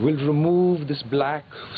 will remove this black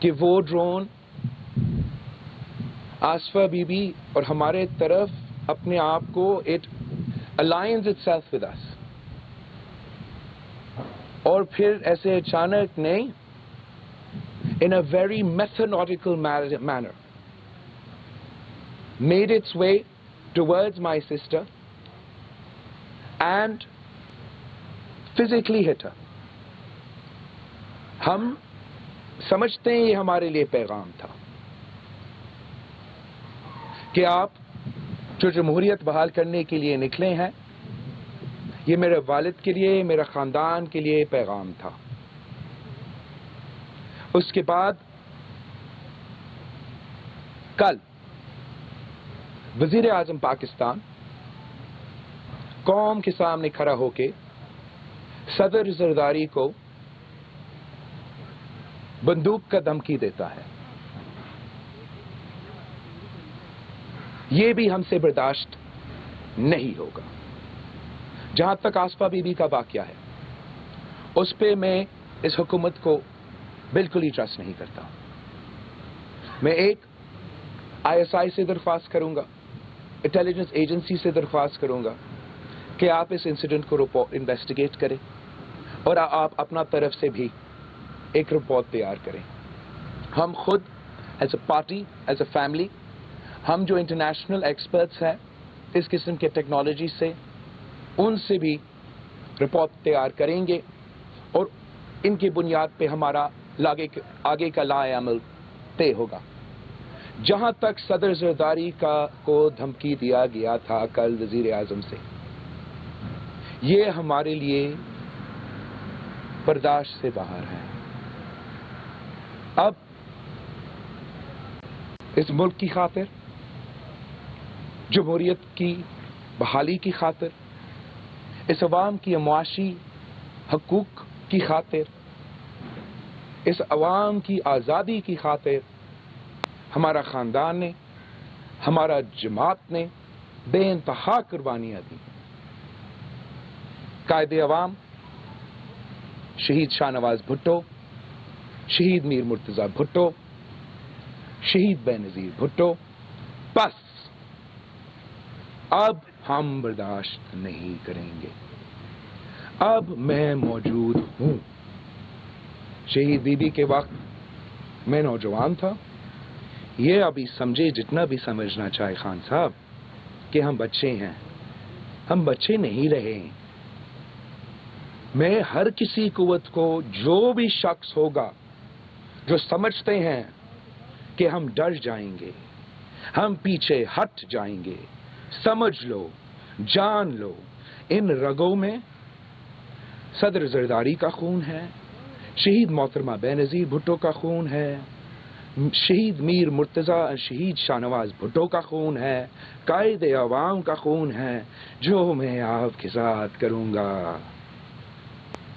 کہ وہ drone Asifa be be اور ہمارے طرف اپنے آپ کو it aligns itself with us, اور پھر ایسے اچانک نہیں، in a very methodical manner made its way towards my sister and physically hit her. ہم سمجھتے ہیں یہ ہمارے لیے پیغام تھا کہ آپ جو جمہوریت بحال کرنے کے لیے نکلے ہیں، یہ میرے والد کے لیے، میرے خاندان کے لیے پیغام تھا. اس کے بعد کل وزیر اعظم پاکستان قوم کے سامنے کھڑا ہو کے صدر زرداری کو بندوق کا دھمکی دیتا ہے. یہ بھی ہم سے برداشت نہیں ہوگا. جہاں تک آصفہ بی بی کا واقعہ ہے، اس پہ میں اس حکومت کو بالکل ہی ٹرسٹ نہیں کرتا. میں ایک ISI سے درخواست کروں گا، انٹیلیجنس ایجنسی سے درخواست کروں گا کہ آپ اس انسیڈنٹ کو انویسٹیگیٹ کریں اور آپ اپنا طرف سے بھی ایک رپورٹ تیار کریں. ہم خود as a party, as a family, ہم جو انٹرنیشنل ایکسپرٹس ہیں اس قسم کے ٹیکنالوجی سے، ان سے بھی رپورٹ تیار کریں گے اور ان کی بنیاد پہ ہمارا آگے کا لائحہ عمل طے ہوگا. جہاں تک صدر زرداری کو دھمکی دیا گیا تھا کل وزیر اعظم سے، یہ ہمارے لیے برداشت سے باہر ہے. اب اس ملک کی خاطر، جمہوریت کی بحالی کی خاطر، اس عوام کی معاشی حقوق کی خاطر، اس عوام کی آزادی کی خاطر ہمارا خاندان نے، ہمارا جماعت نے بے انتہا قربانیاں دی. قائد عوام شہید شاہ نواز بھٹو، شہید میر مرتضی بھٹو، شہید بے نظیر بھٹو، بس اب ہم برداشت نہیں کریں گے. اب میں موجود ہوں. شہید بی بی کے وقت میں نوجوان تھا. یہ ابھی سمجھے جتنا بھی سمجھنا چاہے خان صاحب کہ ہم بچے ہیں، ہم بچے نہیں رہے. میں ہر کسی قوت کو، جو بھی شخص ہوگا جو سمجھتے ہیں کہ ہم ڈر جائیں گے، ہم پیچھے ہٹ جائیں گے، سمجھ لو، جان لو، ان رگوں میں صدر زرداری کا خون ہے، شہید محترمہ بے نظیر بھٹو کا خون ہے، شہید میر مرتضی، شہید شاہ نواز بھٹو کا خون ہے، قائد عوام کا خون ہے. جو میں آپ کے ساتھ کروں گا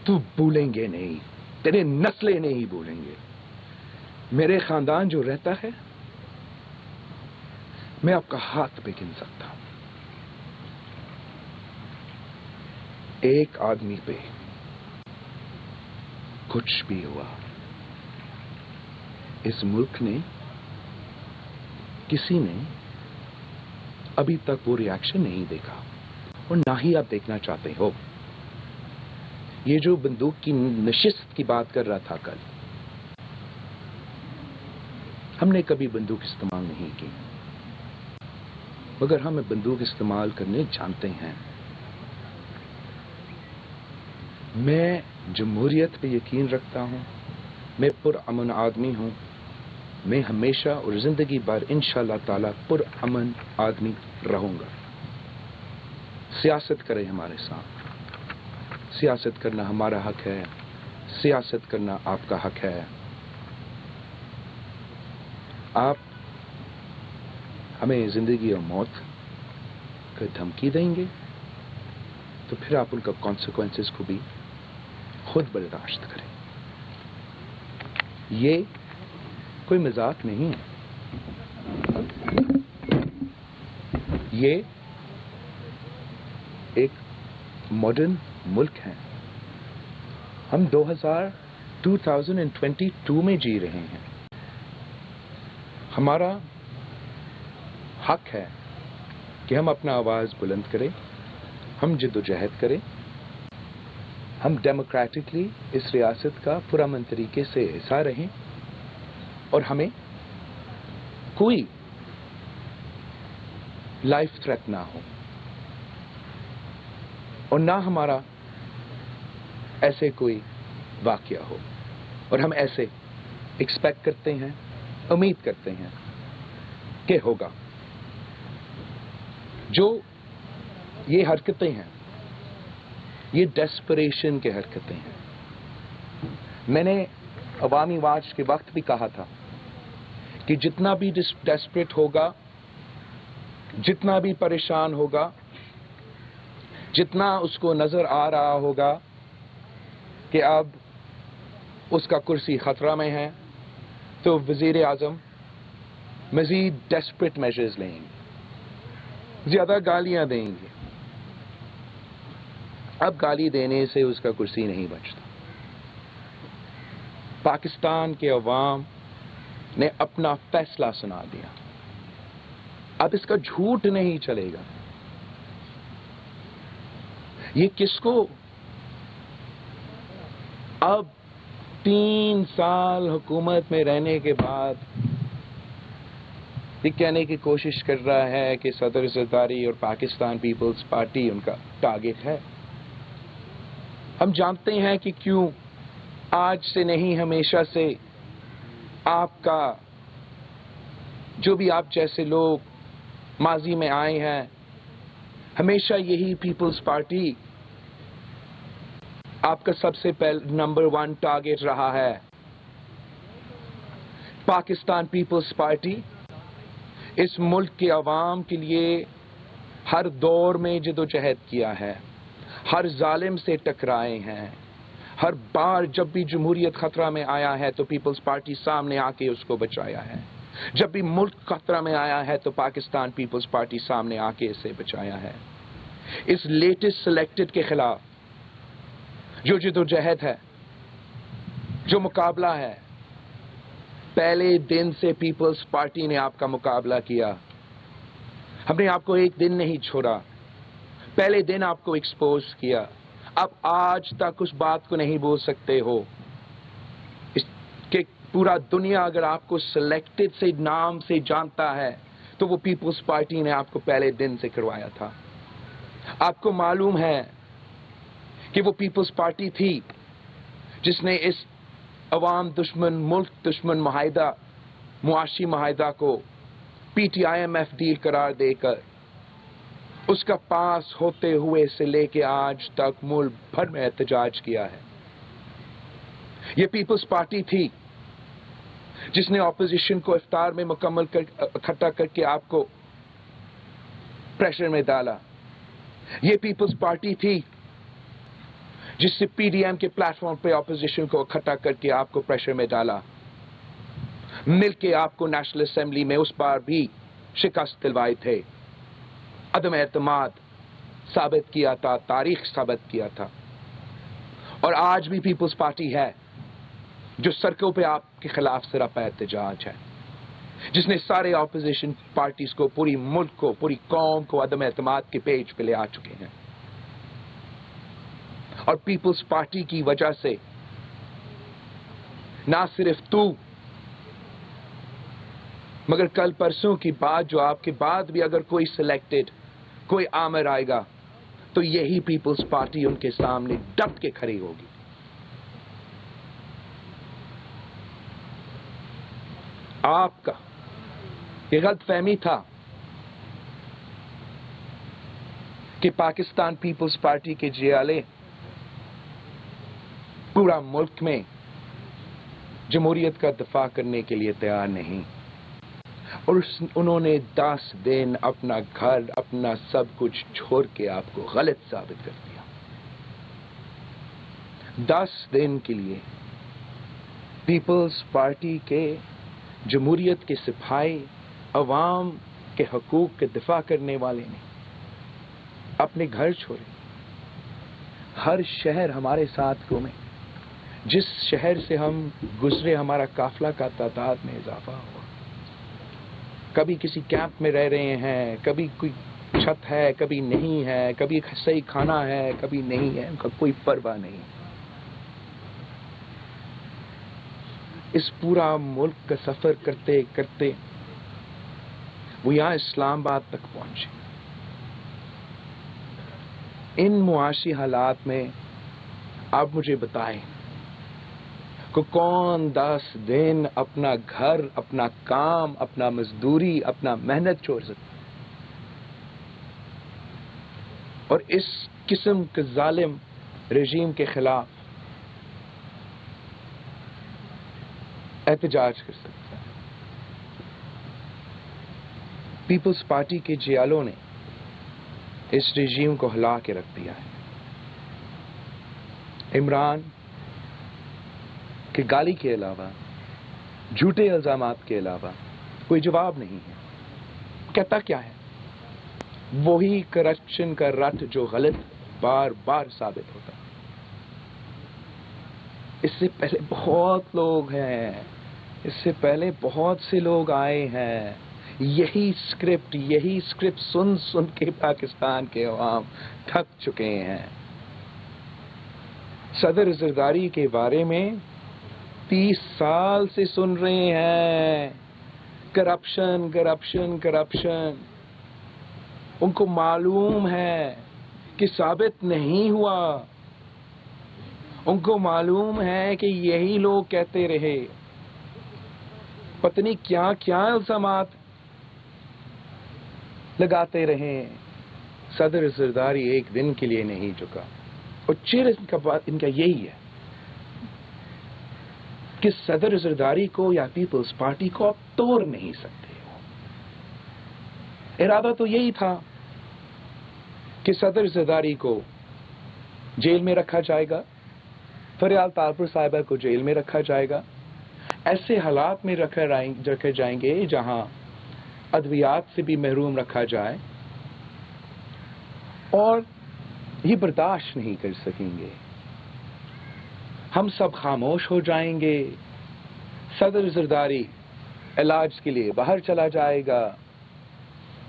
تو بھولیں گے نہیں، تیرے نسلیں نہیں بھولیں گے. میرے خاندان جو رہتا ہے، میں آپ کا ہاتھ پہ گن سکتا ہوں. ایک آدمی پہ کچھ بھی ہوا، اس ملک نے، کسی نے ابھی تک وہ ری ایکشن نہیں دیکھا اور نہ ہی آپ دیکھنا چاہتے ہو. یہ جو بندوق کی نشست کی بات کر رہا تھا کل، ہم نے کبھی بندوق استعمال نہیں کی، مگر ہم بندوق استعمال کرنے جانتے ہیں. میں جمہوریت پہ یقین رکھتا ہوں، میں پرامن آدمی ہوں. میں ہمیشہ اور زندگی بھر انشاءاللہ تعالی پرامن آدمی رہوں گا. سیاست کرے ہمارے ساتھ، سیاست کرنا ہمارا حق ہے، سیاست کرنا آپ کا حق ہے. آپ ہمیں زندگی اور موت کا دھمکی دیں گے تو پھر آپ ان کا کانسیکوینسز کو بھی خود برداشت کریں. یہ کوئی مذاق نہیں ہے، یہ ایک ماڈرن ملک ہے. ہم 2022 میں جی رہے ہیں. ہمارا حق ہے کہ ہم اپنا آواز بلند کریں، ہم جد و جہد کریں، ہم ڈیموکریٹکلی اس ریاست کا پرامن طریقے سے حصہ رہیں، اور ہمیں کوئی لائف تھریٹ نہ ہو، اور نہ ہمارا ایسے کوئی واقعہ ہو، اور ہم ایسے ایکسپیکٹ کرتے ہیں، امید کرتے ہیں کہ ہوگا۔ جو یہ حرکتیں ہیں، یہ ڈیسپریشن کے حرکتیں ہیں۔ میں نے عوامی مارچ کے وقت بھی کہا تھا کہ جتنا بھی ڈیسپریٹ ہوگا، جتنا بھی پریشان ہوگا، جتنا اس کو نظر آ رہا ہوگا کہ اب اس کا کرسی خطرہ میں ہے، تو وزیر اعظم مزید ڈیسپریٹ میجرز لیں گے، زیادہ گالیاں دیں گے۔ اب گالی دینے سے اس کا کرسی نہیں بچتا۔ پاکستان کے عوام نے اپنا فیصلہ سنا دیا، اب اس کا جھوٹ نہیں چلے گا۔ یہ کس کو اب 3 سال حکومت میں رہنے کے بعد یہ کہنے کی کوشش کر رہا ہے کہ صدر زرداری اور پاکستان پیپلز پارٹی ان کا ٹارگٹ ہے؟ ہم جانتے ہیں کہ کیوں آج سے نہیں، ہمیشہ سے آپ کا، جو بھی آپ جیسے لوگ ماضی میں آئے ہیں، ہمیشہ یہی پیپلز پارٹی آپ کا سب سے پہلے نمبر 1 ٹارگٹ رہا ہے۔ پاکستان پیپلز پارٹی اس ملک کے عوام کے لیے ہر دور میں جد و جہد کیا ہے، ہر ظالم سے ٹکرائے ہیں، ہر بار جب بھی جمہوریت خطرہ میں آیا ہے تو پیپلز پارٹی سامنے آ کے اس کو بچایا ہے، جب بھی ملک خطرہ میں آیا ہے تو پاکستان پیپلز پارٹی سامنے آ کے اسے بچایا ہے۔ اس لیٹسٹ سلیکٹڈ کے خلاف جو جد و جہد ہے، جو مقابلہ ہے، پہلے دن سے پیپلز پارٹی نے آپ کا مقابلہ کیا۔ ہم نے آپ کو ایک دن نہیں چھوڑا، پہلے دن آپ کو ایکسپوز کیا۔ اب آج تک اس بات کو نہیں بول سکتے ہو کہ پورا دنیا اگر آپ کو سلیکٹڈ سے نام سے جانتا ہے تو وہ پیپلز پارٹی نے آپ کو پہلے دن سے کروایا تھا۔ آپ کو معلوم ہے کہ وہ پیپلز پارٹی تھی جس نے اس عوام دشمن، ملک دشمن معاہدہ، معاشی معاہدہ کو P T I M F deal قرار دے کر اس کا پاس ہوتے ہوئے سے لے کے آج تک ملک بھر میں احتجاج کیا ہے۔ یہ پیپلز پارٹی تھی جس نے اپوزیشن کو افطار میں مکمل اکٹھا کر کے آپ کو پریشر میں ڈالا۔ یہ پیپلز پارٹی تھی جس سے پی ڈی ایم کے پلیٹ فارم پہ اپوزیشن کو اکٹھا کر کے آپ کو پریشر میں ڈالا، مل کے آپ کو نیشنل اسمبلی میں اس بار بھی شکست دلوائے تھے، عدم اعتماد ثابت کیا تھا، تاریخ ثابت کیا تھا۔ اور آج بھی پیپلز پارٹی ہے جو سڑکوں پہ آپ کے خلاف سراپا احتجاج ہے، جس نے سارے اپوزیشن پارٹیز کو، پوری ملک کو، پوری قوم کو عدم اعتماد کے پیج پہ لے آ چکے ہیں۔ اور پیپلز پارٹی کی وجہ سے نہ صرف تو، مگر کل پرسوں کی بات جو آپ کے بعد بھی اگر کوئی سلیکٹڈ، کوئی آمر آئے گا تو یہی پیپلز پارٹی ان کے سامنے ڈٹ کے کھڑی ہوگی۔ آپ کا یہ غلط فہمی تھا کہ پاکستان پیپلز پارٹی کے جیالے پورا ملک میں جمہوریت کا دفاع کرنے کے لیے تیار نہیں، اور انہوں نے 10 دن اپنا گھر، اپنا سب کچھ چھوڑ کے آپ کو غلط ثابت کر دیا۔ 10 دن کے لیے پیپلز پارٹی کے، جمہوریت کے سپاہی، عوام کے حقوق کے دفاع کرنے والے نے اپنے گھر چھوڑے، ہر شہر ہمارے ساتھ گھومے، جس شہر سے ہم گزرے ہمارا قافلہ کا تعداد میں اضافہ ہوا، کبھی کسی کیمپ میں رہ رہے ہیں، کبھی کوئی چھت ہے، کبھی نہیں ہے، کبھی صحیح کھانا ہے، کبھی نہیں ہے، ان کا کوئی پرواہ نہیں. اس پورا ملک کا سفر کرتے کرتے وہ یہاں اسلام آباد تک پہنچے. ان معاشی حالات میں آپ مجھے بتائیں کہ کون 10 دن اپنا گھر، اپنا کام، اپنا مزدوری، اپنا محنت چھوڑ سکتا؟ اور اس قسم کے ظالم رژیم کے خلاف احتجاج کر سکتا ہے. پیپلز پارٹی کے جیالوں نے اس رژیم کو ہلا کے رکھ دیا ہے. عمران کے گالی کے علاوہ، جھوٹے الزامات کے علاوہ کوئی جواب نہیں ہے. کہتا کیا ہے؟ وہی کرپشن کا رٹ جو غلط بار بار ثابت ہوتا. اس سے پہلے بہت لوگ ہیں، اس سے پہلے بہت سے لوگ آئے ہیں. یہی اسکرپٹ سن سن کے پاکستان کے عوام تھک چکے ہیں. صدر زرداری کے بارے میں 30 سال سے سن رہے ہیں کرپشن کرپشن کرپشن. ان کو معلوم ہے کہ ثابت نہیں ہوا. ان کو معلوم ہے کہ یہی لوگ کہتے رہے. پتہ نہیں کیا کیا الزامات لگاتے رہے. صدر زرداری ایک دن کے لیے نہیں جھکا. اور چیر ان کا یہی ہے کہ صدر زرداری کو یا پیپلز پارٹی کو آپ توڑ نہیں سکتے. ارادہ تو یہی تھا کہ صدر زرداری کو جیل میں رکھا جائے گا، فریال تالپور صاحبہ کو جیل میں رکھا جائے گا، ایسے حالات میں رکھے جائیں گے جہاں ادویات سے بھی محروم رکھا جائے، اور یہ برداشت نہیں کر سکیں گے. ہم سب خاموش ہو جائیں گے. صدر زرداری علاج کے لیے باہر چلا جائے گا،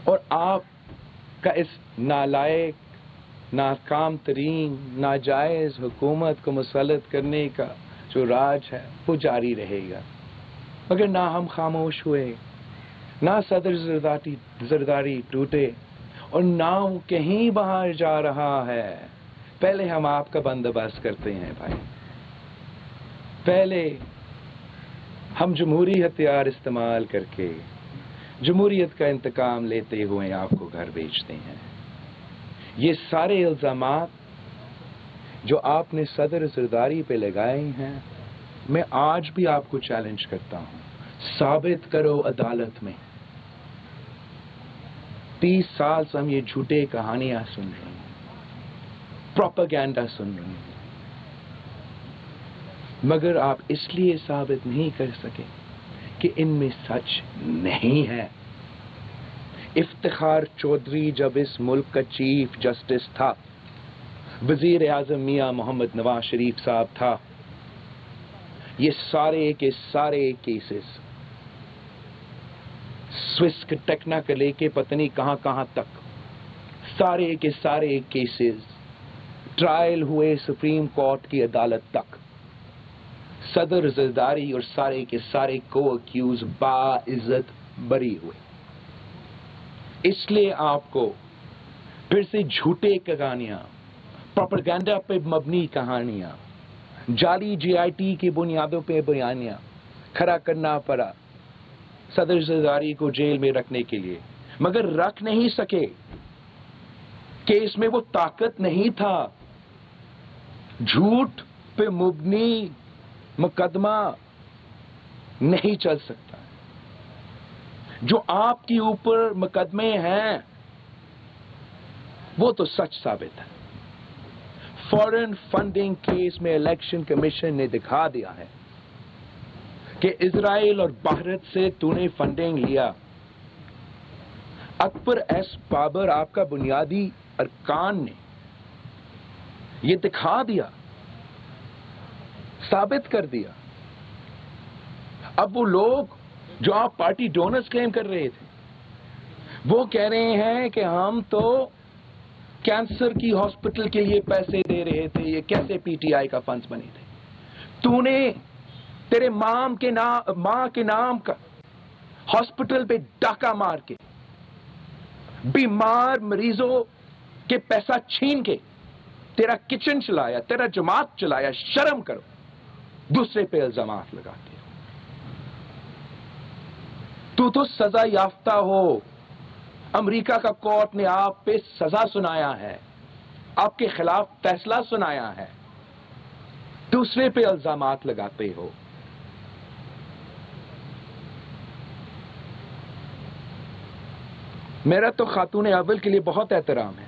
اور آپ کا اس نالائق، ناکام ترین، ناجائز حکومت کو مسلط کرنے کا جو راج ہے وہ جاری رہے گا. مگر نہ ہم خاموش ہوئے، نہ صدر زرداری ٹوٹے، اور نہ وہ کہیں باہر جا رہا ہے. پہلے ہم آپ کا بندوبست کرتے ہیں بھائی. پہلے ہم جمہوری ہتھیار استعمال کر کے جمہوریت کا انتقام لیتے ہوئے آپ کو گھر بھیجتے ہیں. یہ سارے الزامات جو آپ نے صدر زرداری پہ لگائے ہیں، میں آج بھی آپ کو چیلنج کرتا ہوں، ثابت کرو عدالت میں. 30 سال سے ہم یہ جھوٹے کہانیاں سن رہے ہیں، پروپیگنڈا سن رہے ہیں، مگر آپ اس لیے ثابت نہیں کر سکے کہ ان میں سچ نہیں ہے. افتخار چودھری جب اس ملک کا چیف جسٹس تھا، وزیر اعظم میاں محمد نواز شریف صاحب تھا، یہ سارے کے سارے کیسز سوئس کے ٹیکنا کے لے کے پتہ نہیں کہاں کہاں تک، سارے کے سارے کیسز ٹرائل ہوئے سپریم کورٹ کی عدالت تک. صدر زرداری اور سارے کے سارے کو اکیوز باعزت بری ہوئے. اس لیے آپ کو پھر سے جھوٹے کہانیاں، پروپیگنڈا پہ مبنی کہانیاں، جعلی GIT کی بنیادوں پہ بیانیاں کھڑا کرنا پڑا صدر زرداری کو جیل میں رکھنے کے لیے. مگر رکھ نہیں سکے کہ اس میں وہ طاقت نہیں تھا. جھوٹ پہ مبنی مقدمہ نہیں چل سکتا. جو آپ کے اوپر مقدمے ہیں وہ تو سچ ثابت ہے. فورن فنڈنگ کیس میں الیکشن کمیشن نے دکھا دیا ہے کہ اسرائیل اور بھارت سے تو نے فنڈنگ لیا. اکبر ایس بابر آپ کا بنیادی ارکان نے یہ دکھا دیا، ثابت کر دیا. اب وہ لوگ جو آپ پارٹی ڈونرز کلیم کر رہے تھے، وہ کہہ رہے ہیں کہ ہم تو کینسر کی ہاسپٹل کے لیے پیسے دے رہے تھے. یہ کیسے پی ٹی آئی کا فنڈز بنے تھے؟ تو نے تیرے ماں کے نام کا ہاسپٹل پہ ڈاکہ مار کے بیمار مریضوں کے پیسہ چھین کے تیرا کچن چلایا, تیرا جماعت چلایا. شرم کرو, دوسرے پہ الزامات لگاتے ہو. تو سزا یافتہ ہو. امریکہ کا کورٹ نے آپ پہ سزا سنایا ہے, آپ کے خلاف فیصلہ سنایا ہے, دوسرے پہ الزامات لگاتے ہو. میرا تو خاتون اول کے لیے بہت احترام ہے.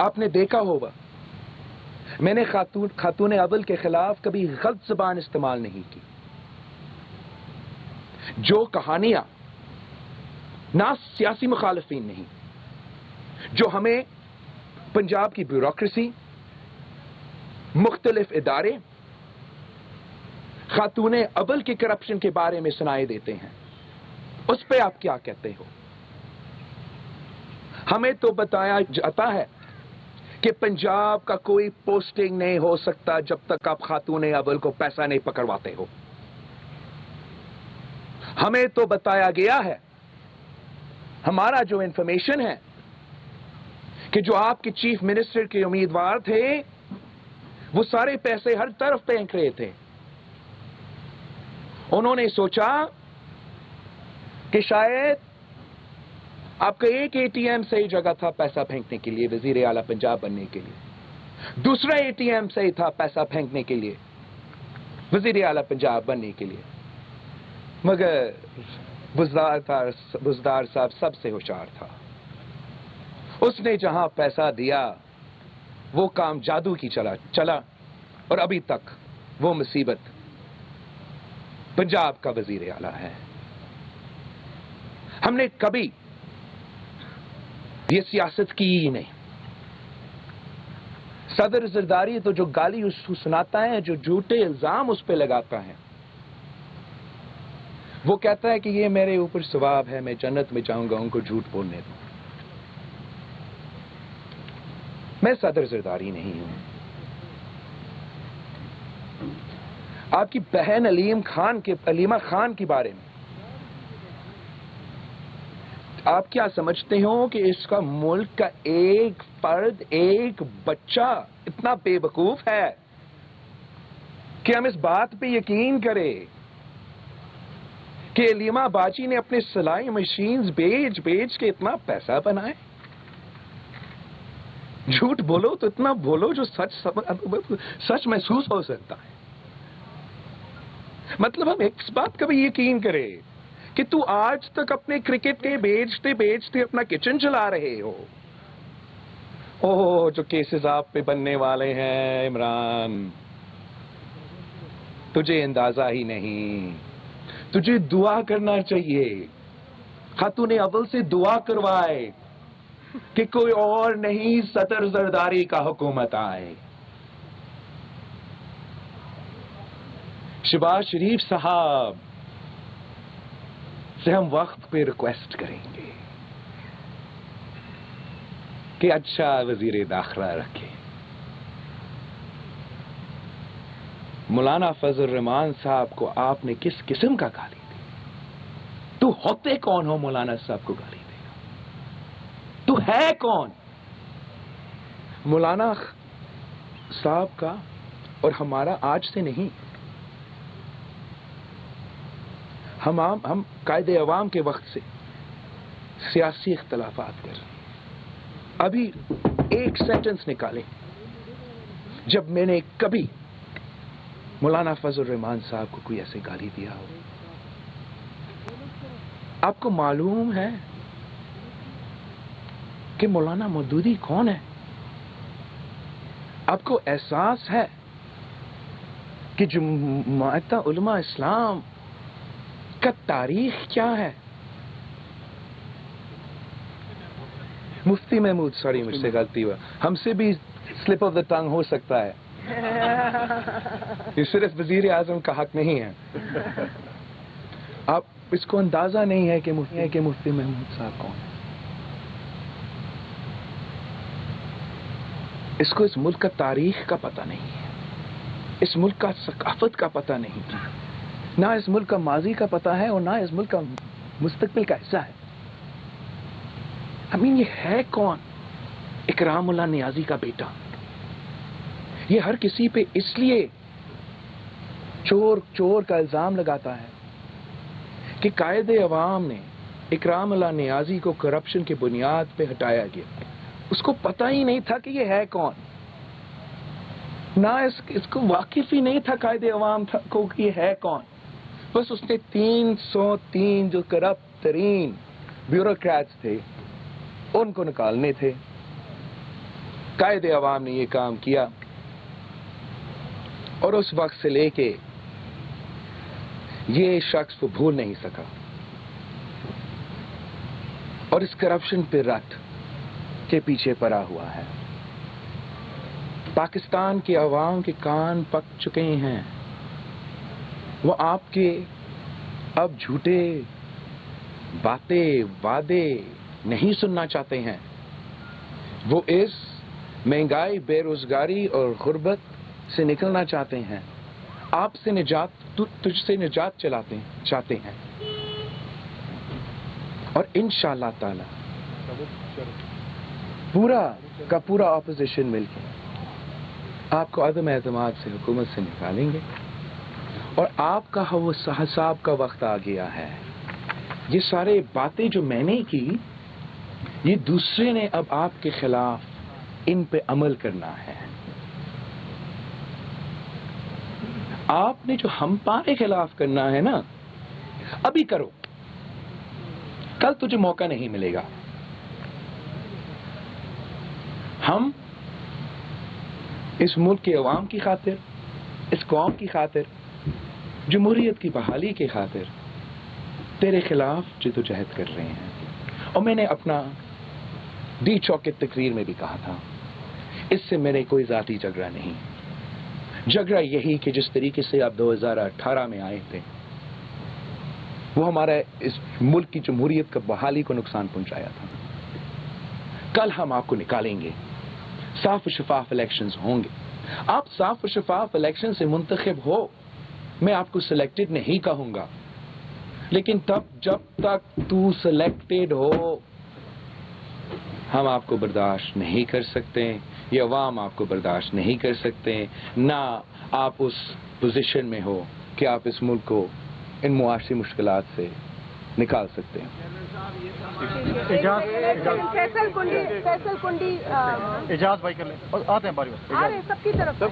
آپ نے دیکھا ہوگا میں نے خاتون اول کے خلاف کبھی غلط زبان استعمال نہیں کی. جو کہانیاں نہ سیاسی مخالفین نہیں, جو ہمیں پنجاب کی بیوروکریسی, مختلف ادارے, خاتون اول کے کرپشن کے بارے میں سنائے دیتے ہیں, اس پہ آپ کیا کہتے ہو؟ ہمیں تو بتایا جاتا ہے کہ پنجاب کا کوئی پوسٹنگ نہیں ہو سکتا جب تک آپ خاتون اول کو پیسہ نہیں پکڑواتے ہو. ہمیں تو بتایا گیا ہے, ہمارا جو انفارمیشن ہے, کہ جو آپ کے چیف منسٹر کے امیدوار تھے وہ سارے پیسے ہر طرف پھینک رہے تھے. انہوں نے سوچا کہ شاید آپ کا ایک اے ٹی ایم صحیح جگہ تھا پیسہ پھینکنے کے لیے, وزیر اعلیٰ پنجاب بننے کے لیے. دوسرا اے ٹی ایم صحیح تھا پیسہ پھینکنے کے لیے, وزیر اعلیٰ پنجاب بننے کے لیے. مگر بزدار صاحب سب سے ہوشیار تھا. اس نے جہاں پیسہ دیا وہ کام جادو کی چلا اور ابھی تک وہ مصیبت پنجاب کا وزیر اعلیٰ ہے. ہم نے کبھی یہ سیاست کی ہی نہیں. صدر زرداری تو جو گالی اس کو سناتا ہے, جو جھوٹے الزام اس پہ لگاتا ہے, وہ کہتا ہے کہ یہ میرے اوپر ثواب ہے, میں جنت میں جاؤں گا ان کو جھوٹ بولنے دوں. میں صدر زرداری نہیں ہوں. آپ کی بہن علیمہ خان کے بارے میں آپ کیا سمجھتے ہو کہ اس کا ملک کا ایک فرد, ایک بچہ اتنا بے وقوف ہے کہ ہم اس بات پہ یقین کریں کہ علیمہ باجی نے اپنے سلائی مشینز بیچ کے اتنا پیسہ بنائے؟ جھوٹ بولو تو اتنا بولو جو سچ محسوس ہو سکتا ہے. مطلب ہم اس بات کا بھی یقین کریں کہ تو آج تک اپنے کرکٹ کے بیچتے اپنا کچن چلا رہے ہو. اوہ جو کیسز آپ پہ بننے والے ہیں عمران, تجھے اندازہ ہی نہیں. تجھے دعا کرنا چاہیے, خاتون اول سے دعا کروائے کہ کوئی اور نہیں صدر زرداری کا حکومت آئے. شہباز شریف صاحب سے ہم وقت پہ ریکویسٹ کریں گے کہ اچھا وزیر داخلہ رکھے. مولانا فضل الرحمان صاحب کو آپ نے کس قسم کا گالی دی؟ تو ہوتے کون ہو مولانا صاحب کو گالی دے گا؟ تو ہے کون؟ مولانا صاحب کا اور ہمارا آج سے نہیں, ہم قائد عوام کے وقت سے سیاسی اختلافات کر رہے ہیں. ابھی ایک سینٹنس نکالیں جب میں نے کبھی مولانا فضل الرحمان صاحب کو کوئی ایسے گالی دیا ہو. آپ کو معلوم ہے کہ مولانا مودودی کون ہے؟ آپ کو احساس ہے کہ جماعت علماء اسلام کا تاریخ کیا ہے؟ مفتی محمود, سوری مجھ سے غلطی ہوا, ہم سے بھی سلپ آف دا ٹنگ ہو سکتا ہے, یہ صرف وزیر اعظم کا حق نہیں ہے. آپ اس کو اندازہ نہیں ہے کہ مفتی محمود صاحب کون ہے. اس کو اس ملک کا تاریخ کا پتہ نہیں ہے, اس ملک کا ثقافت کا پتہ نہیں ہے, نہ اس ملک کا ماضی کا پتہ ہے اور نہ اس ملک کا مستقبل کا حصہ ہے. یہ ہے کون؟ اکرام اللہ نیازی کا بیٹا. یہ ہر کسی پہ اس لیے چور کا الزام لگاتا ہے کہ قائد عوام نے اکرام اللہ نیازی کو کرپشن کی بنیاد پہ ہٹایا گیا. اس کو پتہ ہی نہیں تھا کہ یہ ہے کون, نہ اس کو واقف ہی نہیں تھا قائد عوام کو کہ یہ ہے کون. بس اس نے 303 جو کرپٹ ترین بیوروکریٹس تھے ان کو نکالنے تھے. قائد عوام نے یہ کام کیا اور اس وقت سے لے کے یہ شخص کو بھول نہیں سکا اور اس کرپشن پہ رٹ کے پیچھے پڑا ہوا ہے. پاکستان کے عوام کے کان پک چکے ہیں. وہ آپ کے اب جھوٹے باتیں وعدے نہیں سننا چاہتے ہیں. وہ اس مہنگائی, بے روزگاری اور غربت سے نکلنا چاہتے ہیں. آپ سے تجھ سے نجات چاہتے ہیں. اور انشاءاللہ تعالی پورا کا پورا اپوزیشن مل کے آپ کو عدم اعتماد سے حکومت سے نکالیں گے اور آپ کا حساب کا وقت آ گیا ہے. یہ سارے باتیں جو میں نے کی یہ دوسرے نے اب آپ کے خلاف ان پہ عمل کرنا ہے. آپ نے جو ہمارے خلاف کرنا ہے نا ابھی کرو, کل تجھے موقع نہیں ملے گا. ہم اس ملک کے عوام کی خاطر, اس قوم کی خاطر, جمہوریت کی بحالی کی خاطر تیرے خلاف جدوجہد کر رہے ہیں. اور میں نے اپنا ڈی چوک کی تقریر میں بھی کہا تھا اس سے میرے کوئی ذاتی جھگڑا نہیں. جھگڑا یہی کہ جس طریقے سے آپ 2018 میں آئے تھے وہ ہمارا اس ملک کی جمہوریت کا بحالی کو نقصان پہنچایا تھا. کل ہم آپ کو نکالیں گے. صاف و شفاف الیکشنز ہوں گے. آپ صاف و شفاف الیکشن سے منتخب ہو, میں آپ کو سلیکٹڈ نہیں کہوں گا, لیکن جب تک تو سلیکٹڈ ہو ہم آپ کو برداشت نہیں کر سکتے. یہ عوام آپ کو برداشت نہیں کر سکتے. نہ آپ اس پوزیشن میں ہو کہ آپ اس ملک کو ان معاشی مشکلات سے نکال سکتے ہیں. فیصل کنڈی اجاز بھائی کر لیں اور آتے ہیں باری باری سب کی طرف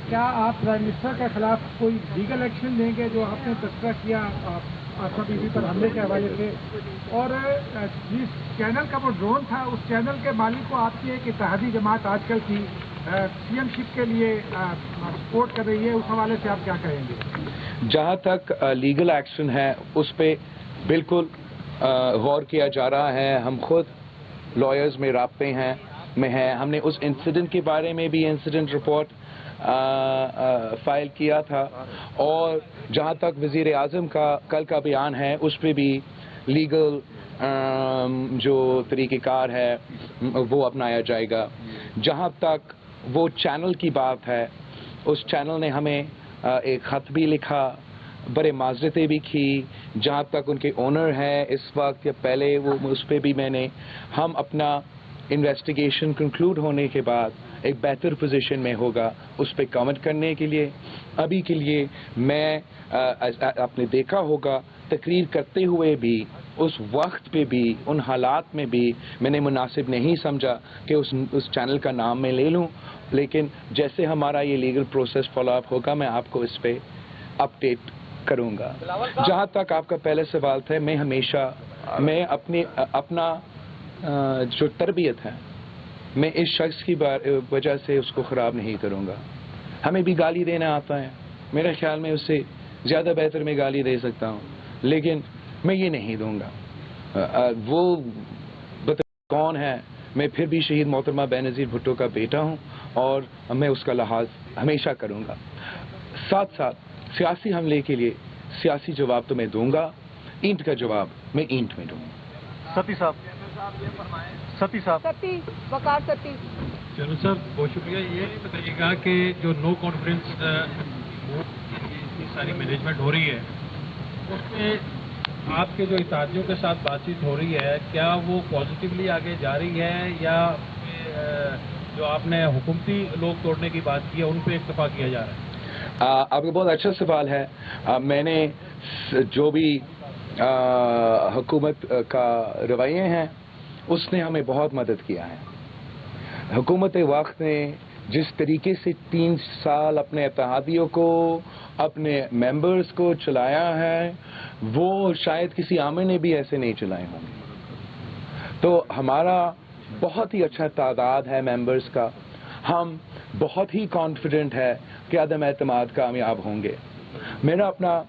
کیا آپ پرائم منسٹر کے خلاف کوئی لیگل ایکشن لیں گے جو آپ نے تذکرہ کیا آسا بی بی پر حملے کے حوالے سے, اور جس چینل کا وہ ڈرون تھا اس چینل کے مالک کو آپ کی ایک اتحادی جماعت آج کل کی سی ایم شپ کے لیے سپورٹ کر رہی ہے, اس حوالے سے آپ کیا کہیں گے؟ جہاں تک لیگل ایکشن ہے اس پہ بالکل غور کیا جا رہا ہے. ہم خود لائرز میں رابطے میں ہیں. ہم نے اس انسیڈنٹ کے بارے میں بھی انسیڈنٹ رپورٹ فائل کیا تھا, اور جہاں تک وزیر اعظم کا کل کا بیان ہے اس پہ بھی لیگل جو طریقہ کار ہے وہ اپنایا جائے گا. جہاں تک وہ چینل کی بات ہے, اس چینل نے ہمیں ایک خط بھی لکھا, بڑے معذرتیں بھی کی. جہاں تک ان کے اونر ہے اس وقت یا پہلے وہ اس پہ بھی ہم اپنا انویسٹیگیشن کنکلوڈ ہونے کے بعد ایک بہتر پوزیشن میں ہوگا اس پہ کامنٹ کرنے کے لیے. ابھی کے لیے میں آپ نے دیکھا ہوگا تقریر کرتے ہوئے بھی اس وقت پہ بھی ان حالات میں بھی میں نے مناسب نہیں سمجھا کہ اس چینل کا نام میں لے لوں, لیکن جیسے ہمارا یہ لیگل پروسیس فالو اپ ہوگا میں آپ کو اس پہ اپڈیٹ کروں گا. جہاں تک آپ کا پہلے سوال تھا, میں ہمیشہ اپنا جو تربیت ہے میں اس شخص کی وجہ سے اس کو خراب نہیں کروں گا. ہمیں بھی گالی دینا آتا ہے, میرے خیال میں اس سے زیادہ بہتر میں گالی دے سکتا ہوں, لیکن میں یہ نہیں دوں گا. وہ کون ہے, میں پھر بھی شہید محترمہ بینظیر بھٹو کا بیٹا ہوں اور میں اس کا لحاظ ہمیشہ کروں گا. ساتھ ساتھ سیاسی حملے کے لیے سیاسی جواب تو میں دوں گا, اینٹ کا جواب میں اینٹ میں دوں گا. ستی صاحب ستی وقار ستی. چلو سر بہت شکریہ. یہ بتائیے گا کہ جو نو کانفیڈنس کی ساری مینجمنٹ ہو رہی ہے اس میں آپ کے جو اتحادیوں کے ساتھ بات چیت ہو رہی ہے, کیا وہ پازیٹیولی آگے جا رہی ہے یا جو آپ نے حکومتی لوگ توڑنے کی بات کی ہے ان پہ اکتفا کیا جا رہا ہے؟ آپ کا بہت اچھا سوال ہے. میں نے جو بھی حکومت کا رویے ہیں اس نے ہمیں بہت مدد کیا ہے. حکومت وقت نے جس طریقے سے 3 سال اپنے اتحادیوں کو, اپنے ممبرز کو چلایا ہے وہ شاید کسی عامر نے بھی ایسے نہیں چلائے ہوں گے. تو ہمارا بہت ہی اچھا تعداد ہے ممبرز کا. ہم بہت ہی کانفیڈنٹ ہے کہ عدم اعتماد کامیاب ہوں گے. میرا اپنا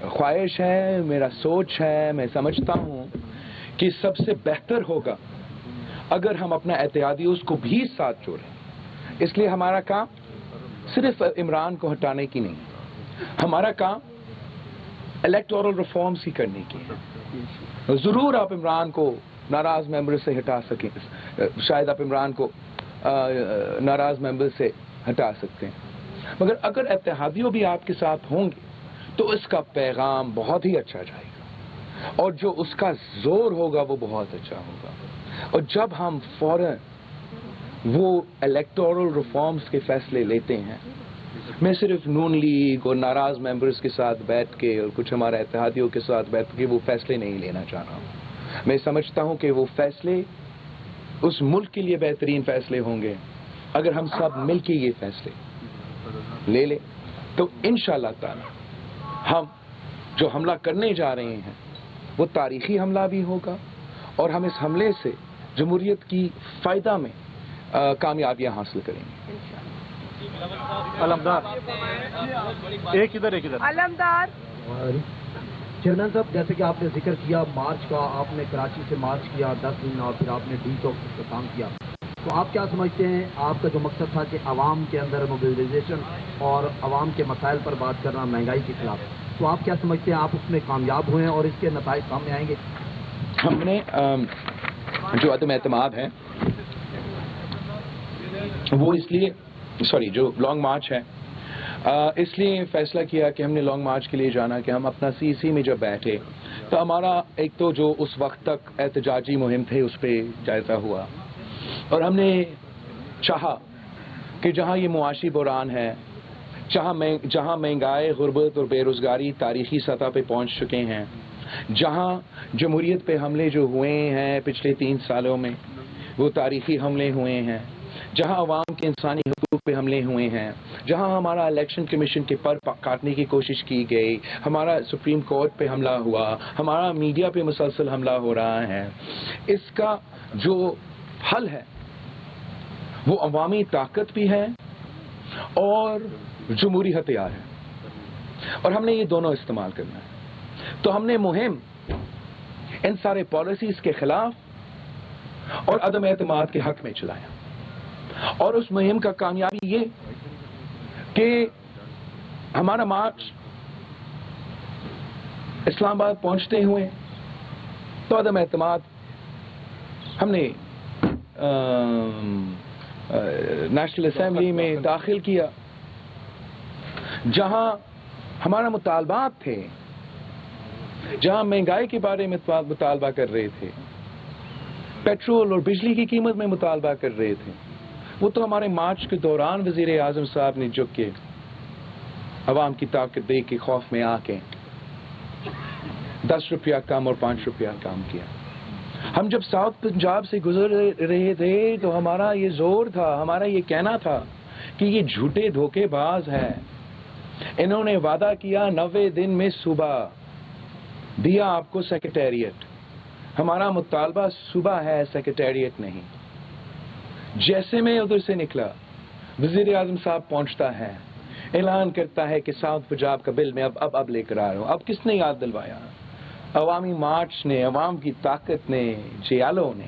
خواہش ہے, میرا سوچ ہے, میں سمجھتا ہوں کہ سب سے بہتر ہوگا اگر ہم اپنا اتحادیوں کو بھی ساتھ جوڑیں. اس لیے ہمارا کام صرف عمران کو ہٹانے کی نہیں, ہمارا کام الیکٹورل ریفارمز ہی کرنے کی ہے. ضرور آپ عمران کو ناراض ممبر سے ہٹا سکیں, شاید آپ عمران کو ناراض ممبر سے ہٹا سکتے ہیں, مگر اگر اتحادیوں بھی آپ کے ساتھ ہوں گے تو اس کا پیغام بہت ہی اچھا جائے گا اور جو اس کا زور ہوگا وہ بہت اچھا ہوگا. اور جب ہم فوراً وہ الیکٹورل ریفارمز کے فیصلے لیتے ہیں, میں صرف نون لیگ اور ناراض ممبرز کے ساتھ بیٹھ کے اور کچھ ہمارے اتحادیوں کے ساتھ بیٹھ کے وہ فیصلے نہیں لینا چاہ رہا ہوں. میں سمجھتا ہوں کہ وہ فیصلے اس ملک کے لیے بہترین فیصلے ہوں گے اگر ہم سب مل کے یہ فیصلے لے لیں. تو انشاءاللہ تعالی ہم جو حملہ کرنے جا رہے ہیں وہ تاریخی حملہ بھی ہوگا اور ہم اس حملے سے جمہوریت کی فائدہ میں کامیابیاں حاصل کریں گے. علمدار ایک ادھر علمدار. چیئرمین صاحب, جیسے کہ آپ نے ذکر کیا مارچ کا, آپ نے کراچی سے مارچ کیا 10 دن اور پھر آپ نے ڈی چوک کا کام کیا, تو آپ کیا سمجھتے ہیں آپ کا جو مقصد تھا کہ عوام کے اندر موبلائزیشن اور عوام کے مسائل پر بات کرنا مہنگائی کے خلاف, تو آپ کیا سمجھتے ہیں آپ اس میں کامیاب ہوئے ہیں اور اس کے نتائج سامنے آئیں گے؟ ہم نے جو عدم اعتماد ہے وہ اس لیے جو لانگ مارچ ہے اس لیے فیصلہ کیا کہ ہم نے لانگ مارچ کے لیے جانا کہ ہم اپنا سی میں جب بیٹھے تو ہمارا ایک تو جو اس وقت تک احتجاجی مہم تھے اس پہ جائزہ ہوا اور ہم نے چاہا کہ جہاں یہ معاشی بحران ہے, جہاں مہنگائی, غربت اور بے روزگاری تاریخی سطح پہ پہنچ چکے ہیں, جہاں جمہوریت پہ حملے جو ہوئے ہیں پچھلے 3 سالوں میں وہ تاریخی حملے ہوئے ہیں, جہاں عوام کے انسانی حقوق پہ حملے ہوئے ہیں, جہاں ہمارا الیکشن کمیشن کے پر کاٹنے کی کوشش کی گئی, ہمارا سپریم کورٹ پہ حملہ ہوا, ہمارا میڈیا پہ مسلسل حملہ ہو رہا ہے, اس کا جو حل ہے وہ عوامی طاقت بھی ہے اور جمہوری ہتھیار ہے اور ہم نے یہ دونوں استعمال کرنا ہے. تو ہم نے مہم ان سارے پالیسیز کے خلاف اور عدم اعتماد کے حق میں چلایا اور اس مہم کا کامیابی یہ کہ ہمارا مارچ اسلام آباد پہنچتے ہوئے تو عدم اعتماد ہم نے نیشنل اسمبلی میں داخل کیا جہاں ہمارا مطالبات تھے, جہاں مہنگائی کے بارے میں مطالبہ کر رہے تھے, پیٹرول اور بجلی کی قیمت میں مطالبہ کر رہے تھے, وہ تو ہمارے مارچ کے دوران وزیر اعظم صاحب نے جھک کے عوام کی طاقت دے کے خوف میں آ کے 10 روپیہ کم اور 5 روپیہ کم کیا. ہم جب ساؤتھ پنجاب سے گزر رہے تھے تو ہمارا یہ زور تھا, ہمارا یہ کہنا تھا کہ یہ جھوٹے دھوکے باز ہیں, انہوں نے وعدہ کیا 90 دن میں صوبہ دیا آپ کو سیکریٹریٹ, ہمارا مطالبہ صوبہ ہے سیکریٹریٹ نہیں. جیسے میں ادھر سے نکلا وزیر اعظم صاحب پہنچتا ہے, اعلان کرتا ہے کہ ساؤتھ پنجاب کا بل میں اب لے کر آ رہا ہوں. اب کس نے یاد دلوایا؟ عوامی مارچ نے, عوام کی طاقت نے, جیالوں نے.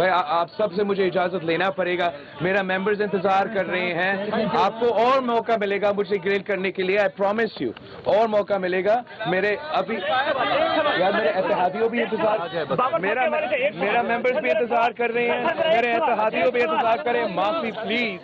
بھائی آپ سب سے مجھے اجازت لینا پڑے گا, میرا ممبرز انتظار کر رہے ہیں, آپ کو اور موقع ملے گا مجھے گریل کرنے کے لیے, آئی پرومس یو اور موقع ملے گا. میرے ابھی یار میرے اتحادیوں بھی انتظار, میرا ممبرز بھی انتظار کر رہے ہیں, میرے اتحادیوں بھی انتظار کریں, معافی please.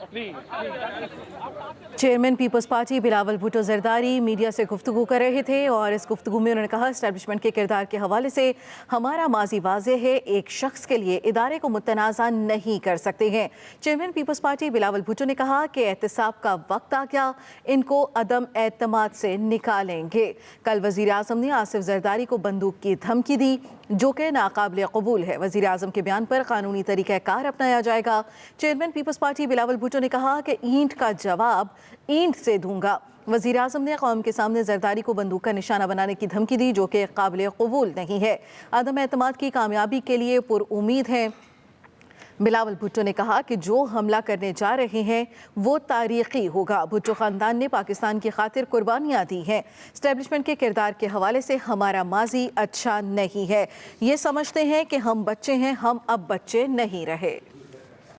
Chairman Peoples party Bilawal Bhutto Zardari media سے گفتگو کر رہے تھے اور اس گفتگو میں انہوں نے کہا اسٹیبلشمنٹ کے کردار کے حوالے سے ہمارا ماضی واضح ہے, ایک شخص کے لیے ادارے کو متنازع نہیں کر سکتے ہیں. Chairman Peoples party Bilawal Bhutto نے کہا کہ احتساب کا وقت آ گیا, ان کو عدم اعتماد سے نکالیں گے. کل وزیر اعظم نے آصف زرداری کو بندوق کی دھمکی دی جو کہ ناقابل قبول ہے. وزیر اعظم کے بیان پر قانونی طریقہ کار اپنایا جائے گا. Chairman Peoples party Bilawal Bhutto نے کہا کہ اینٹ کا جواب اینٹ سے دوں گا. وزیر اعظم نے قوم کے سامنے زرداری کو بندوق کا نشانہ بنانے کی دھمکی دی جو کہ قابل قبول نہیں ہے. عدم اعتماد کی کامیابی کے لیے پر امید ہیں. بلاول بھٹو نے کہا کہ جو حملہ کرنے جا رہے ہیں وہ تاریخی ہوگا. بھٹو خاندان نے پاکستان کی خاطر قربانیاں دی ہیں. اسٹیبلشمنٹ کے کردار کے حوالے سے ہمارا ماضی اچھا نہیں ہے, یہ سمجھتے ہیں کہ ہم بچے ہیں, ہم اب بچے نہیں رہے.